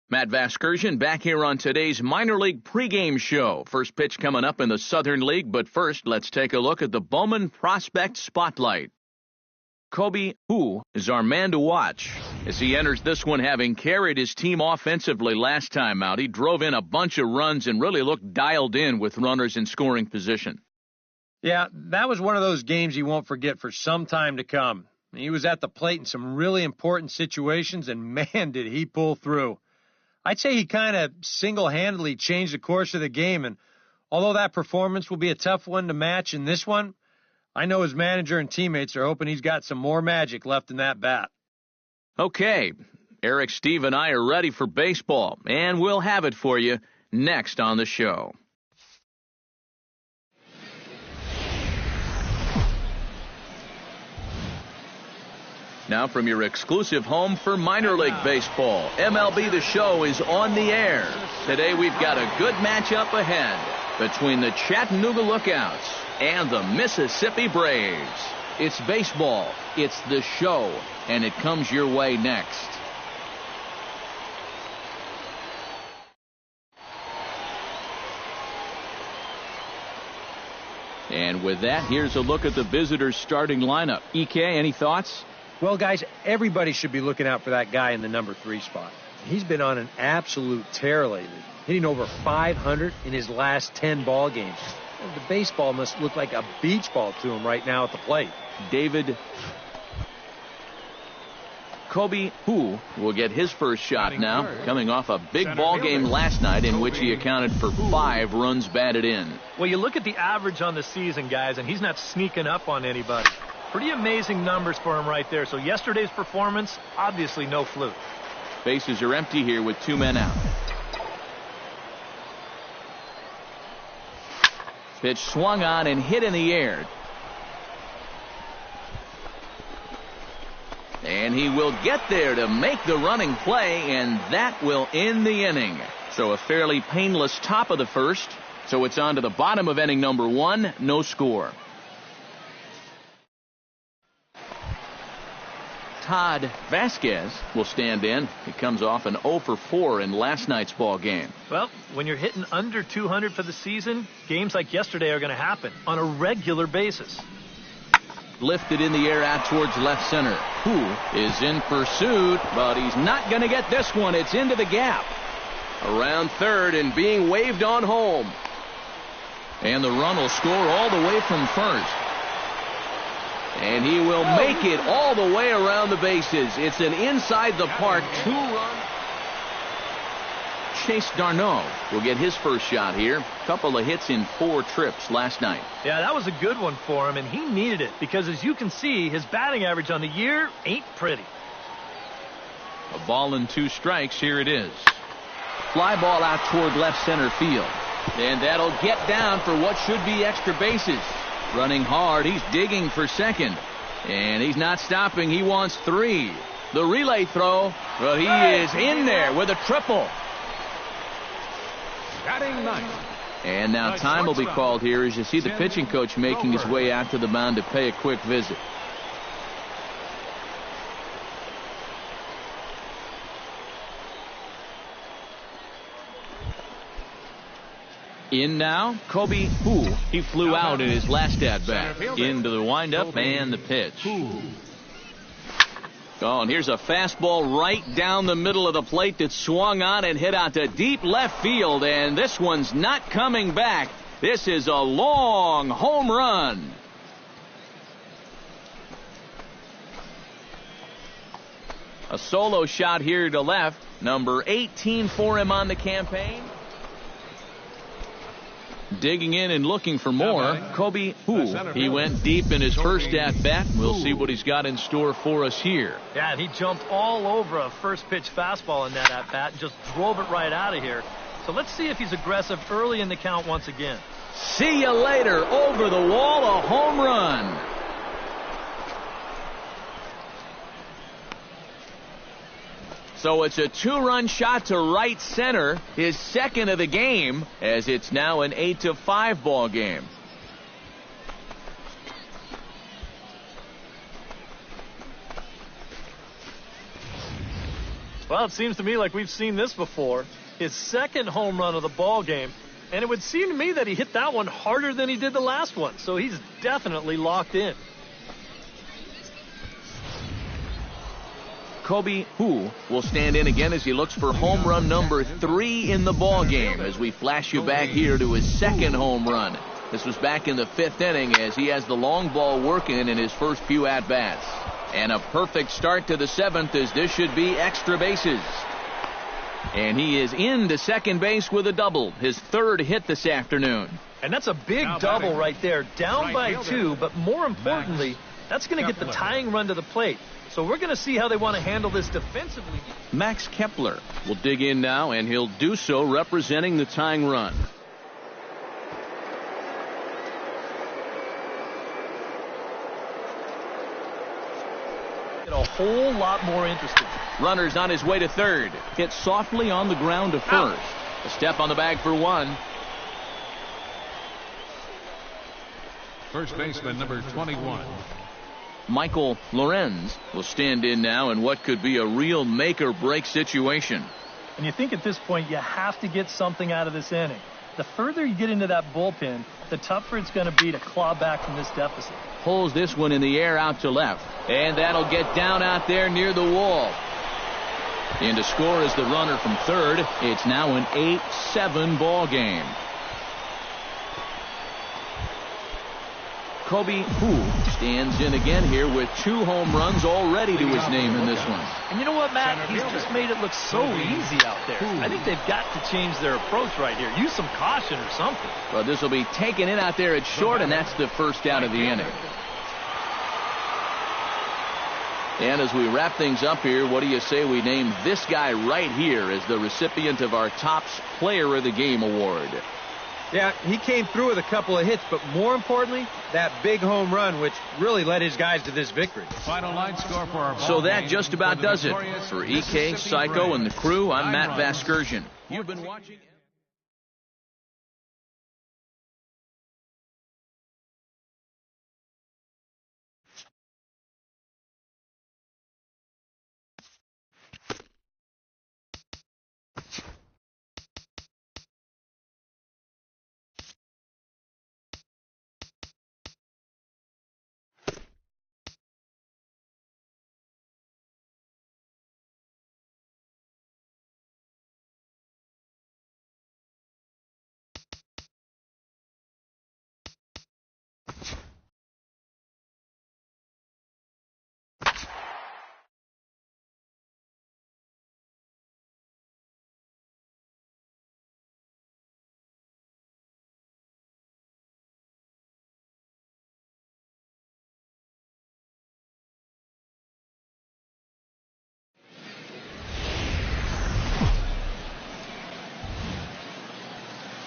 Matt Vasgersian back here on today's minor league pregame show. First pitch coming up in the Southern League, but first let's take a look at the Bowman Prospect Spotlight. Kobe Hu is our man to watch as he enters this one, having carried his team offensively last time out. He drove in a bunch of runs and really looked dialed in with runners in scoring position. Yeah, that was one of those games he won't forget for some time to come. He was at the plate in some really important situations, and man, did he pull through. I'd say he kind of single-handedly changed the course of the game, and although that performance will be a tough one to match in this one, I know his manager and teammates are hoping he's got some more magic left in that bat. Okay, Eric, Steve, and I are ready for baseball, and we'll have it for you next on the show. Now from your exclusive home for minor league baseball, MLB The Show is on the air. Today we've got a good matchup ahead between the Chattanooga Lookouts and the Mississippi Braves. It's baseball, it's The Show, and it comes your way next. And with that, here's a look at the visitors' starting lineup. EK, any thoughts? Well, guys, everybody should be looking out for that guy in the number 3 spot. He's been on an absolute tear lately, hitting over 500 in his last 10 ball games. The baseball must look like a beach ball to him right now at the plate. David Kobe Hu will get his first shot now, coming off a big ball game last night in which he accounted for 5 runs batted in. Well, you look at the average on the season, guys, and he's not sneaking up on anybody. Pretty amazing numbers for him right there. So yesterday's performance, obviously no fluke. Bases are empty here with 2 men out. Pitch swung on and hit in the air. And he will get there to make the running play, and that will end the inning. So a fairly painless top of the first. So it's on to the bottom of inning number 1, no score. Todd Vasquez will stand in. He comes off an 0 for 4 in last night's ball game. Well, when you're hitting under 200 for the season, games like yesterday are going to happen on a regular basis. Lifted in the air out towards left center. Who is in pursuit, but he's not going to get this one. It's into the gap. Around third and being waved on home. And the run will score all the way from first. And he will make it all the way around the bases. It's an inside the park 2-run. Chase Darno will get his first shot here. Couple of hits in 4 trips last night. Yeah, that was a good one for him, and he needed it because, as you can see, his batting average on the year ain't pretty. A ball and 2 strikes. Here it is. Fly ball out toward left center field. And that'll get down for what should be extra bases. Running hard, he's digging for second. And he's not stopping, he wants 3. The relay throw, but he is in there with a triple. And now time will be called here as you see the pitching coach making his way out to the mound to pay a quick visit. In now, Kobe Hu. He flew out in his last at-bat. Into the windup and the pitch. Oh, and here's a fastball right down the middle of the plate that swung on and hit out to deep left field, and this one's not coming back. This is a long home run. A solo shot here to left. Number 18 for him on the campaign. Digging in and looking for more, Kobe Hu. He went deep in his first at-bat. We'll see what he's got in store for us here. Yeah, and he jumped all over a first-pitch fastball in that at-bat and just drove it right out of here. So let's see if he's aggressive early in the count once again. See you later. Over the wall, a home run. So it's a 2-run shot to right center, his second of the game, as it's now an 8-5 ball game. Well, it seems to me like we've seen this before. His second home run of the ball game, and it would seem to me that he hit that one harder than he did the last one, so he's definitely locked in. Kobe Hu will stand in again as he looks for home run number 3 in the ball game as we flash you back here to his second home run. This was back in the 5th inning as he has the long ball working in his first few at-bats. And a perfect start to the 7th as this should be extra bases. And he is into second base with a double, his 3rd hit this afternoon. And that's a big double right there, down by 2, but more importantly, that's going to get the tying run to the plate. So we're going to see how they want to handle this defensively. Max Kepler will dig in now, and he'll do so representing the tying run. Get a whole lot more interested. Runner's on his way to third. Hit softly on the ground to first. A step on the bag for 1. First baseman number 21. Michael Lorenz will stand in now in what could be a real make-or-break situation. And you think at this point you have to get something out of this inning. The further you get into that bullpen, the tougher it's going to be to claw back from this deficit. Pulls this one in the air out to left. And that'll get down out there near the wall. In to score is the runner from third. It's now an 8-7 ball game. Kobe Hu stands in again here with 2 home runs already to his name in this one. And you know what, Matt? He's just made it look so easy out there. I think they've got to change their approach right here. Use some caution or something. Well, this will be taken in out there at short, and that's the first out of the inning. And as we wrap things up here, what do you say we name this guy right here as the recipient of our Topps Player of the Game award? Yeah, he came through with a couple of hits, but more importantly, that big home run, which really led his guys to this victory. Final line score for our So that just about does it. For EK, Psycho, and the crew, I'm Matt Vasgersian. You've been watching...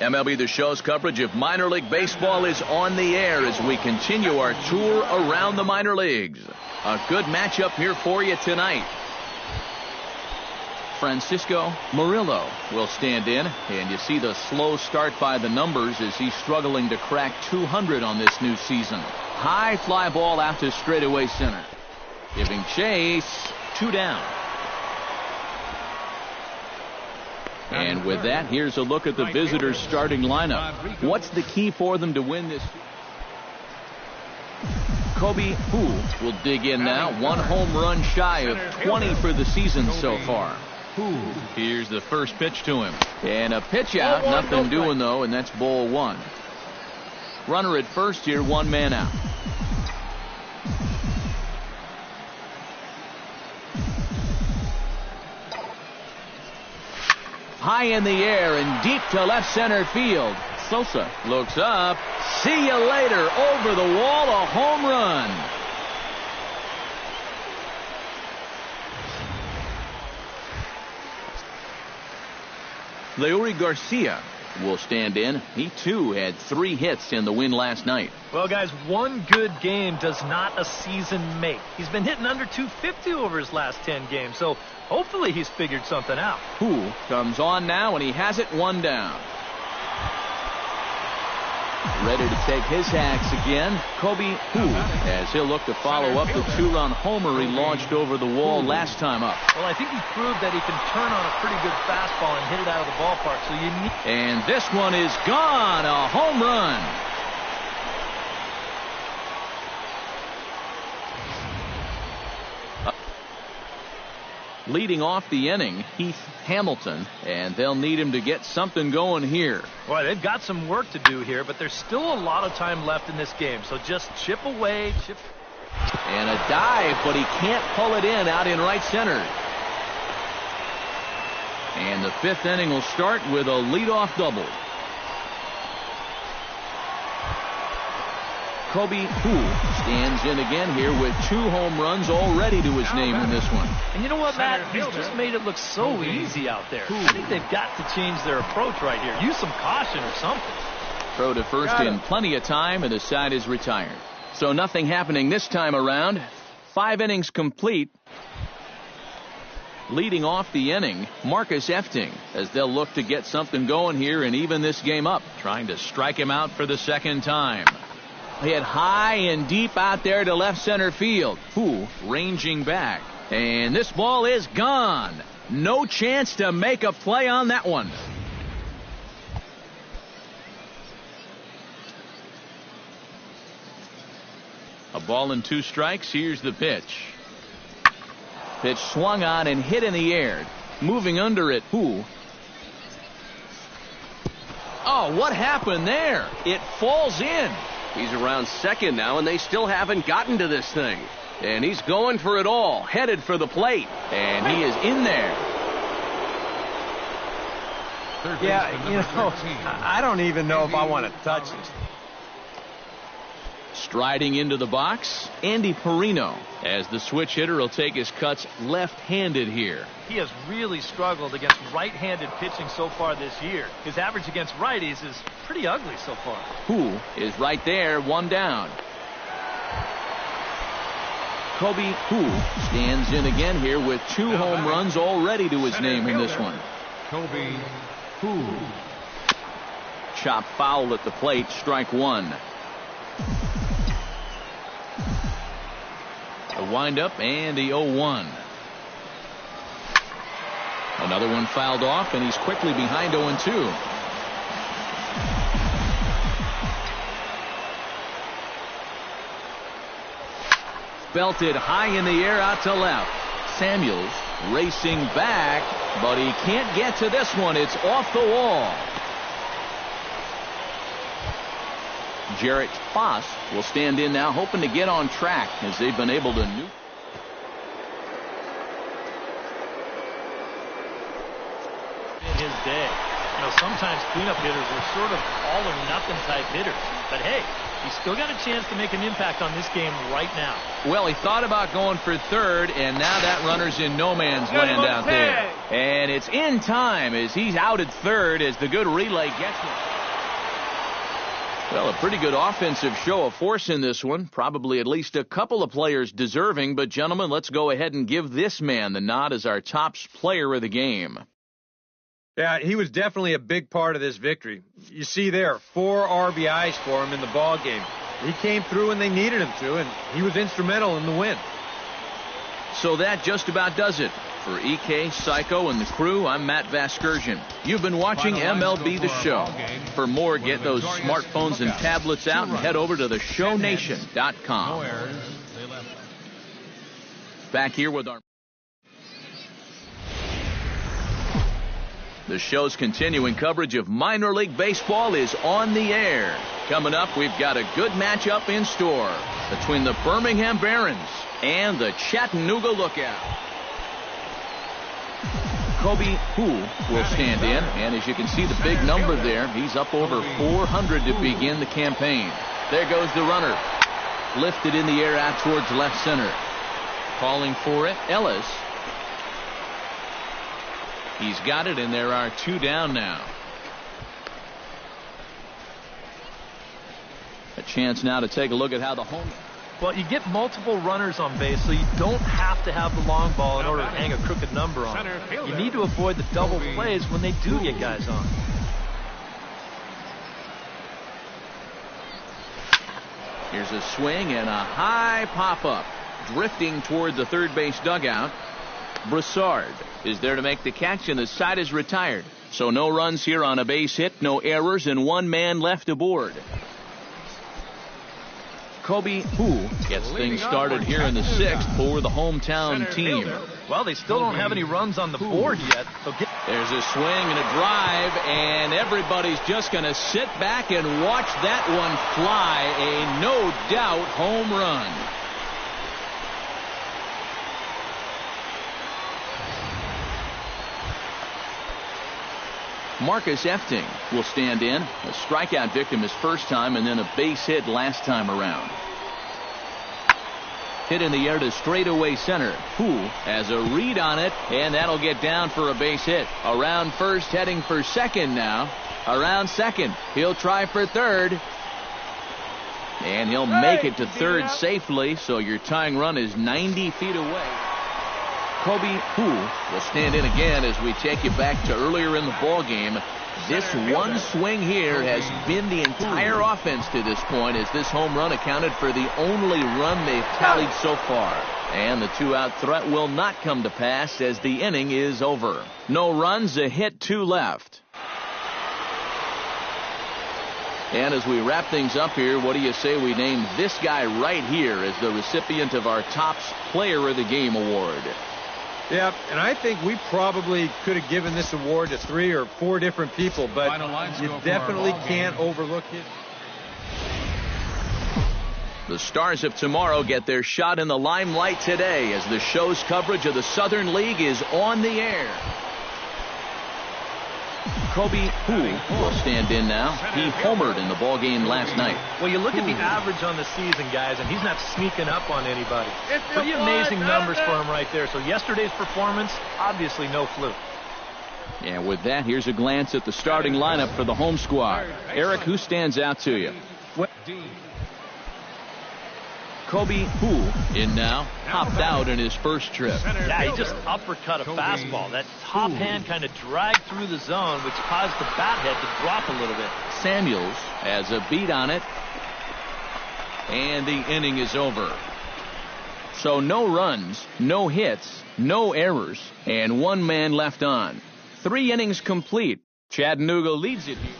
MLB The Show's coverage of minor league baseball is on the air as we continue our tour around the minor leagues. A good matchup here for you tonight. Francisco Murillo will stand in, and you see the slow start by the numbers as he's struggling to crack 200 on this new season. High fly ball out to straightaway center. Giving chase, 2 down. And with that, here's a look at the visitors' starting lineup. What's the key for them to win this? Kobe Hu will dig in now. 1 home run shy of 20 for the season so far. Here's the first pitch to him. And a pitch out. Nothing doing, though, and that's ball 1. Runner at first here, 1 man out. High in the air and deep to left center field. Sosa looks up. See you later. Over the wall, a home run. Leury Garcia will stand in. He, too, had 3 hits in the win last night. Well, guys, 1 good game does not a season make. He's been hitting under 250 over his last 10 games, so hopefully he's figured something out. Hu comes on now, and he has it 1 down. ready to take his hacks again. Kobe Hu, as he'll look to follow up the 2-run homer he launched over the wall last time up. Well, I think he proved that he can turn on a pretty good fastball and hit it out of the ballpark. So you need. And this one is gone, a home run. Leading off the inning, Heath Hamilton, and they'll need him to get something going here. Boy, they've got some work to do here, but there's still a lot of time left in this game, so just chip away, chip. And a dive, but he can't pull it in out in right center. And the 5th inning will start with a leadoff double. Kobe Hu stands in again here with 2 home runs already to his name in this one. And you know what, Matt? He's just made it look so easy out there. I think they've got to change their approach right here. Use some caution or something. Throw to first in plenty of time, and the side is retired. So nothing happening this time around. 5 innings complete. Leading off the inning, Marcus Efting, as they'll look to get something going here and even this game up, trying to strike him out for the 2nd time. Hit high and deep out there to left center field. Hu ranging back. And this ball is gone. No chance to make a play on that one. A ball and 2 strikes. Here's the pitch. Pitch swung on and hit in the air. Moving under it, Hu. Oh, what happened there? It falls in. He's around second now, and they still haven't gotten to this thing. And he's going for it all, headed for the plate. And he is in there. Yeah, you know, I don't even know if I want to touch this. Striding into the box, Andy Perino, as the switch hitter will take his cuts left-handed here. He has really struggled against right-handed pitching so far this year. His average against righties is pretty ugly so far. Hu is right there, 1 down. Kobe Hu stands in again here with 2 home runs already to his name in this one. Kobe Hu. Chop foul at the plate, strike 1. A windup and the 0-1. Another one fouled off, and he's quickly behind 0-2. Belted high in the air out to left. Samuels racing back, but he can't get to this one. It's off the wall. Jarrett Foss will stand in now, hoping to get on track as they've been able to nuke. In his day, you know, sometimes cleanup hitters were sort of all or nothing type hitters. But hey, he's still got a chance to make an impact on this game right now. Well, he thought about going for third, and now that runner's in no man's land out there. And it's in time as he's out at third as the good relay gets him. Well, a pretty good offensive show of force in this one. Probably at least a couple of players deserving. But, gentlemen, let's go ahead and give this man the nod as our top player of the game. Yeah, he was definitely a big part of this victory. You see there, 4 RBIs for him in the ball game. He came through when they needed him to, and he was instrumental in the win. So that just about does it. For EK, Psycho, and the crew, I'm Matt Vasgersian. You've been watching MLB The Show. For more, get those smartphones and tablets out and head over to theshownation.com. Back here with our... The show's continuing coverage of minor league baseball is on the air. Coming up, we've got a good matchup in store between the Birmingham Barons and the Chattanooga Lookout. Kobe Hu will stand in, and as you can see the big number there, he's up over 400 to begin the campaign. There goes the runner. Lifted in the air out towards left center. Calling for it, Ellis. He's got it, and there are 2 down now. A chance now to take a look at how the home... Well, you get multiple runners on base, so you don't have to have the long ball in order to hang a crooked number on it. You need to avoid the double plays when they do get guys on. Here's a swing and a high pop-up. Drifting toward the third base dugout. Broussard is there to make the catch, and the side is retired. So no runs here on a base hit, no errors, and one man left aboard. Kobe Hu gets things started here in the sixth for the hometown team. Well, they still don't have any runs on the board yet. So there's a swing and a drive, and everybody's just going to sit back and watch that one fly. A no-doubt home run. Marcus Efting will stand in. A strikeout victim his first time, and then a base hit last time around. Hit in the air to straightaway center. Hu has a read on it, and that'll get down for a base hit. Around first, heading for second now. Around second. He'll try for third. And he'll make it to third safely, so your tying run is 90 feet away. Kobe Hu will stand in again as we take you back to earlier in the ball game. This one swing here has been the entire offense to this point, as this home run accounted for the only run they've tallied so far. And the two-out threat will not come to pass as the inning is over. No runs, a hit, 2 left. And as we wrap things up here, what do you say we name this guy right here as the recipient of our Topps Player of the Game award? Yeah, and I think we probably could have given this award to 3 or 4 different people, but you definitely can't overlook it. The Stars of tomorrow get their shot in the limelight today as the show's coverage of the Southern League is on the air. Kobe Hu will stand in now. He homered in the ballgame last night. Well, you look at the average on the season, guys, and he's not sneaking up on anybody. Pretty amazing numbers for him right there. So yesterday's performance, obviously no fluke. And with that, here's a glance at the starting lineup for the home squad. Eric, who stands out to you? Kobe Hu in now. Hopped out in his first trip. Yeah, he just uppercut a fastball. That top hand kind of dragged through the zone, which caused the bat head to drop a little bit. Samuels has a beat on it. And the inning is over. So no runs, no hits, no errors, and one man left on. 3 innings complete. Chattanooga leads it here.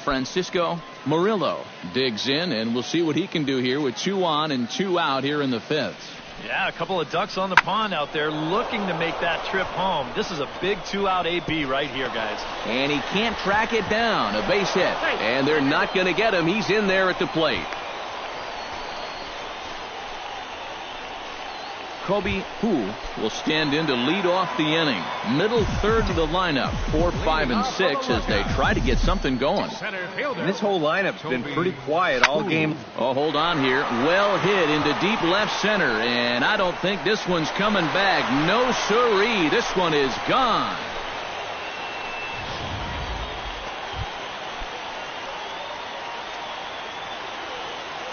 Francisco Murillo digs in, and we'll see what he can do here with 2 on and 2 out here in the 5th. Yeah, a couple of ducks on the pond out there looking to make that trip home. This is a big 2-out AB right here, guys. And he can't track it down. A base hit. And they're not going to get him. He's in there at the plate. Kobe Hu will stand in to lead off the inning. Middle third of the lineup, 4, 5, and 6 as they try to get something going. And this whole lineup's been pretty quiet all game. Oh, hold on here. Well hit into deep left center, and I don't think this one's coming back. No siree. This one is gone.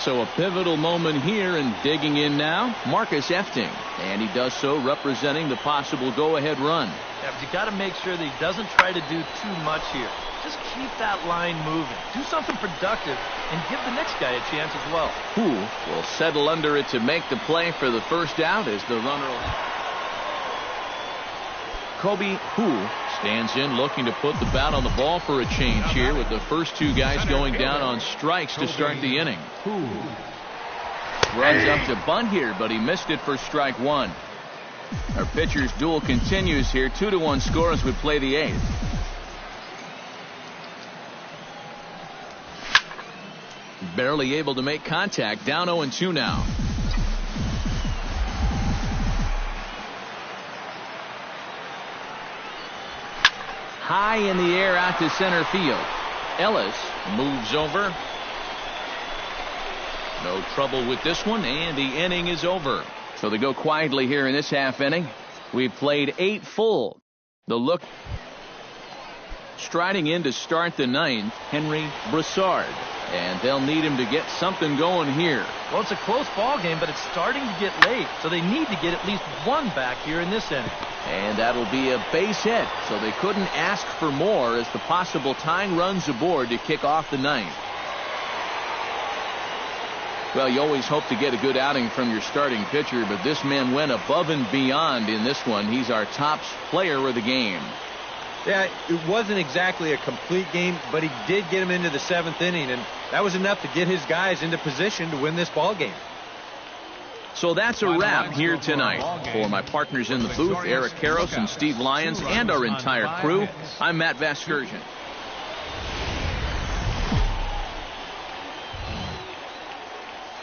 So a pivotal moment here, and digging in now, Marcus Efting. And he does so representing the possible go-ahead run. Yeah, but you got to make sure that he doesn't try to do too much here. Just keep that line moving. Do something productive and give the next guy a chance as well. Hu will settle under it to make the play for the first out as the runner. Kobe Hu stands in looking to put the bat on the ball for a change here with the first 2 guys going down on strikes to start the inning. Runs up to bunt here, but he missed it for strike 1. Our pitcher's duel continues here. 2-1 score as we play the 8th. Barely able to make contact. Down 0-2 now. High in the air out to center field. Ellis moves over. No trouble with this one, and the inning is over. So they go quietly here in this half inning. We've played 8 full. The look. Striding in to start the 9th, Henry Broussard. And they'll need him to get something going here. Well, it's a close ball game, but it's starting to get late. So they need to get at least 1 back here in this inning. And that'll be a base hit. So they couldn't ask for more as the possible tying runs aboard to kick off the 9th. Well, you always hope to get a good outing from your starting pitcher, but this man went above and beyond in this one. He's our top player of the game. Yeah, it wasn't exactly a complete game, but he did get him into the 7th inning, and that was enough to get his guys into position to win this ball game. So that's a wrap here tonight. For my partners in the booth, Eric Karros and Steve Lyons, and our entire crew, I'm Matt Vasgersian.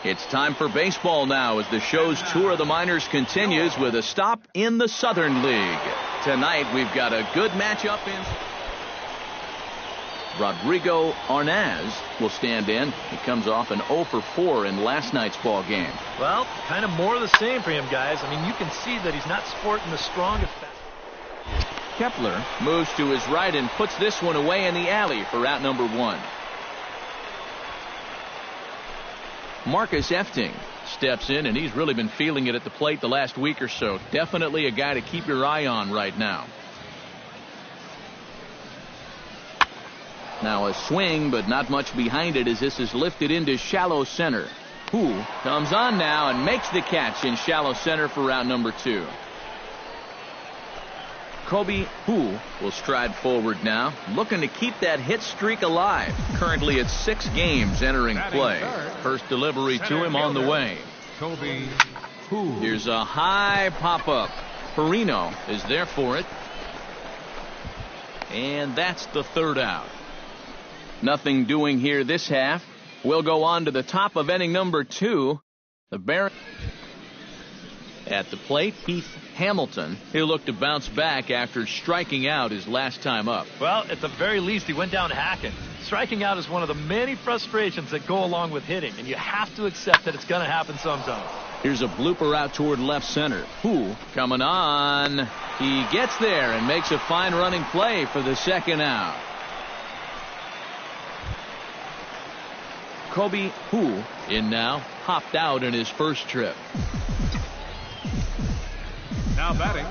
It's time for baseball now as the show's tour of the minors continues with a stop in the Southern League. Tonight we've got a good matchup in. Rodrigo Arnaz will stand in. He comes off an 0 for 4 in last night's ball game. Well, kind of more of the same for him, guys. I mean, you can see that he's not sporting the strongest. Kepler moves to his right and puts this one away in the alley for out number 1. Marcus Efting steps in, and he's really been feeling it at the plate the last week or so. Definitely a guy to keep your eye on right now. Now a swing, but not much behind it as this is lifted into shallow center. Who comes on now and makes the catch in shallow center for round number 2. Kobe Hu will stride forward now, looking to keep that hit streak alive. Currently at 6 games entering play. First delivery to him on the way. Kobe Hu. Here's a high pop-up. Perino is there for it. And that's the 3rd out. Nothing doing here this half. We'll go on to the top of inning number 2. The Barons at the plate, Heath Hamilton. He'll look to bounce back after striking out his last time up. Well, at the very least, he went down hacking. Striking out is one of the many frustrations that go along with hitting, and you have to accept that it's going to happen sometime. Here's a blooper out toward left center. Who coming on? He gets there and makes a fine running play for the 2nd out. Kobe Hu in now, hopped out in his first trip. Now batting,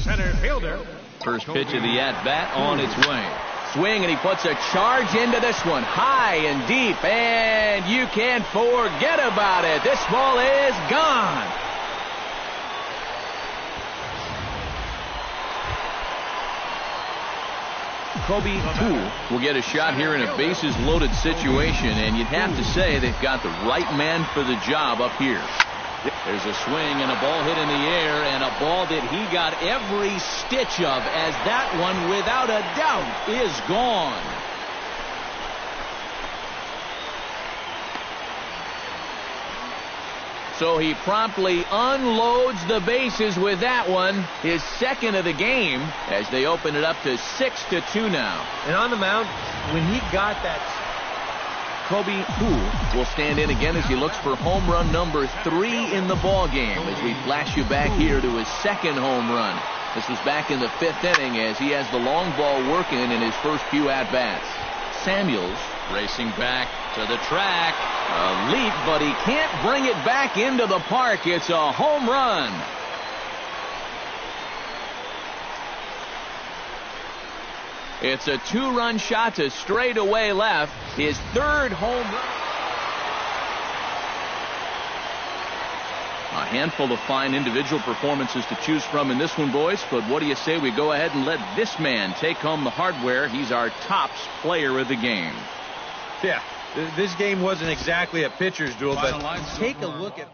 center fielder. First pitch of the at-bat on its way. Swing, and he puts a charge into this one. High and deep, and you can't forget about it. This ball is gone. Kobe Hu will get a shot here in a bases-loaded situation, and you'd have to say they've got the right man for the job up here. There's a swing and a ball hit in the air, and a ball that he got every stitch of, as that one, without a doubt, is gone. So he promptly unloads the bases with that one, his 2nd of the game, as they open it up to 6-2 now. And on the mound, when he got that, Kobe Hu will stand in again as he looks for home run number 3 in the ball game as we flash you back here to his 2nd home run. This was back in the 5th inning as he has the long ball working in his first few at-bats. Samuels racing back to the track. A leap, but he can't bring it back into the park. It's a home run. It's a 2-run shot to straightaway left. His 3rd home run. A handful of fine individual performances to choose from in this one, boys. But what do you say we go ahead and let this man take home the hardware? He's our tops player of the game. yeah, this game wasn't exactly a pitcher's duel, but take a look at